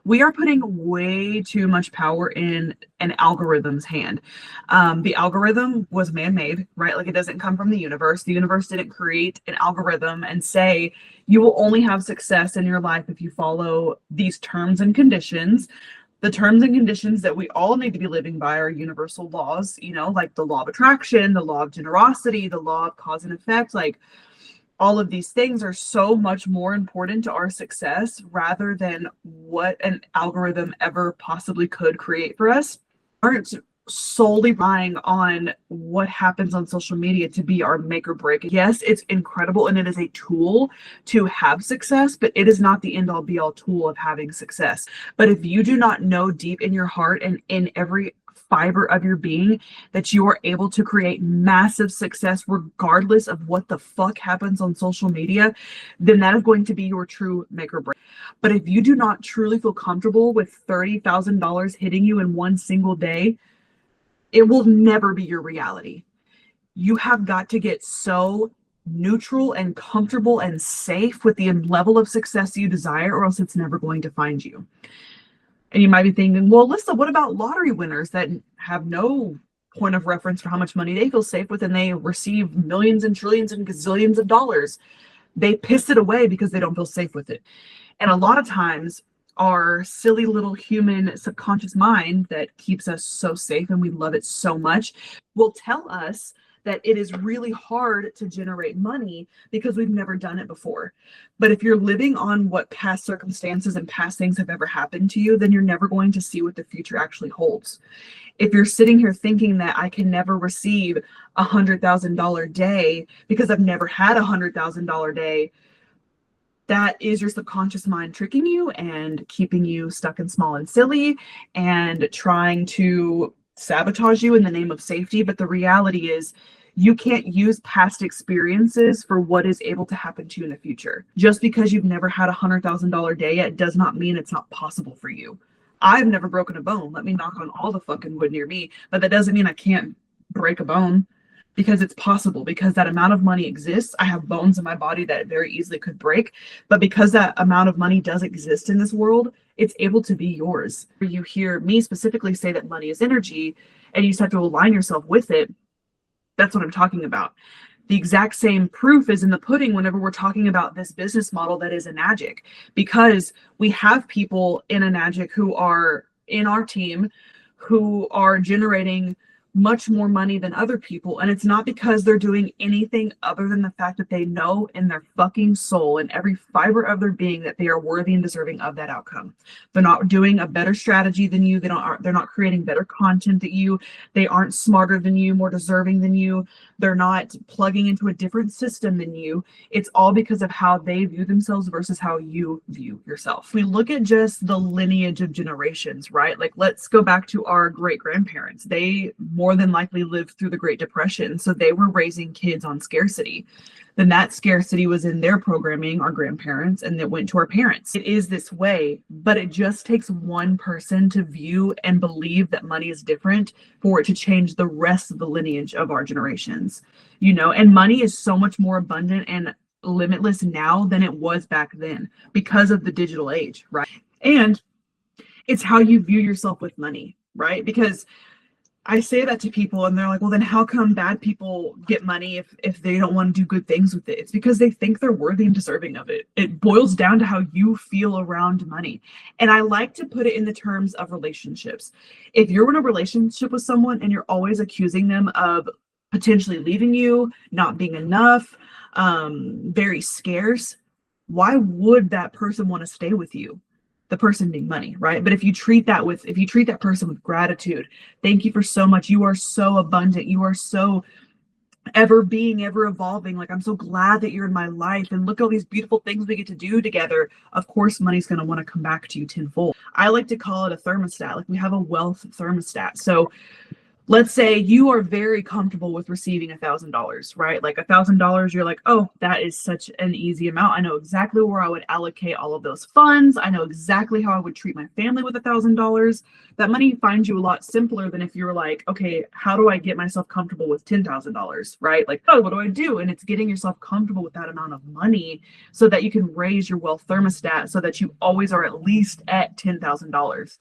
We are putting way too much power in an algorithm's hand. The algorithm was man-made, right? Like, it doesn't come from the universe. The universe didn't create an algorithm and say you will only have success in your life if you follow these terms and conditions. The terms and conditions that we all need to be living by are universal laws, like the law of attraction, the law of generosity, the law of cause and effect. Like, all of these things are so much more important to our success rather than what an algorithm ever possibly could create for us. Aren't solely relying on what happens on social media to be our make or break. Yes, it's incredible and it is a tool to have success, but it is not the end all be all tool of having success. But if you do not know deep in your heart and in every fiber of your being that you are able to create massive success regardless of what the fuck happens on social media, then that is going to be your true make or break. But if you do not truly feel comfortable with $30,000 hitting you in one single day, it will never be your reality. You have got to get so neutral and comfortable and safe with the level of success you desire, or else it's never going to find you. And you might be thinking, well, Alyssa, what about lottery winners that have no point of reference for how much money they feel safe with, and they receive millions and trillions and gazillions of dollars? They piss it away because they don't feel safe with it. And a lot of times, our silly little human subconscious mind that keeps us so safe and we love it so much will tell us that it is really hard to generate money because we've never done it before. But if you're living on what past circumstances and past things have ever happened to you, then you're never going to see what the future actually holds. If you're sitting here thinking that I can never receive $100,000 day because I've never had $100,000 day, that is your subconscious mind tricking you and keeping you stuck and small and silly and trying to sabotage you in the name of safety. But the reality is, you can't use past experiences for what is able to happen to you in the future. Just because you've never had $100,000 day yet does not mean it's not possible for you. I've never broken a bone. Let me knock on all the fucking wood near me. But that doesn't mean I can't break a bone, because it's possible, because that amount of money exists. I have bones in my body that very easily could break, but because that amount of money does exist in this world, it's able to be yours. You hear me specifically say that money is energy, and you just have to align yourself with it. That's what I'm talking about. The exact same proof is in the pudding whenever we're talking about this business model that is Enagic, because we have people in Enagic who are in our team who are generating much more money than other people. And it's not because they're doing anything other than the fact that they know in their fucking soul and every fiber of their being that they are worthy and deserving of that outcome. They're not doing a better strategy than you. They're not creating better content than you. They aren't smarter than you, more deserving than you. They're not plugging into a different system than you. It's all because of how they view themselves versus how you view yourself. We look at just the lineage of generations, right? Like, let's go back to our great grandparents. They more than likely lived through the Great Depression, so they were raising kids on scarcity. Then that scarcity was in their programming, our grandparents, and it went to our parents. It is this way, but it just takes one person to view and believe that money is different for it to change the rest of the lineage of our generations. And money is so much more abundant and limitless now than it was back then because of the digital age, right? And it's how you view yourself with money, right? Because I say that to people and they're like, well, then how come bad people get money if they don't want to do good things with it? It's because they think they're worthy and deserving of it. It boils down to how you feel around money. And I like to put it in the terms of relationships. If you're in a relationship with someone and you're always accusing them of potentially leaving you, not being enough, very scarce, why would that person want to stay with you? The person being money, right? But if you treat that person with gratitude, thank you for so much. You are so abundant. You are so ever evolving. Like, I'm so glad that you're in my life. And look at all these beautiful things we get to do together. Of course, money's going to want to come back to you tenfold. I like to call it a thermostat. Like, we have a wealth thermostat. So let's say you are very comfortable with receiving $1,000, right? Like $1,000, you're like, oh, that is such an easy amount. I know exactly where I would allocate all of those funds. I know exactly how I would treat my family with $1,000. That money finds you a lot simpler than if you were like, okay, how do I get myself comfortable with $10,000, right? Like, oh, what do I do? And it's getting yourself comfortable with that amount of money so that you can raise your wealth thermostat so that you always are at least at $10,000.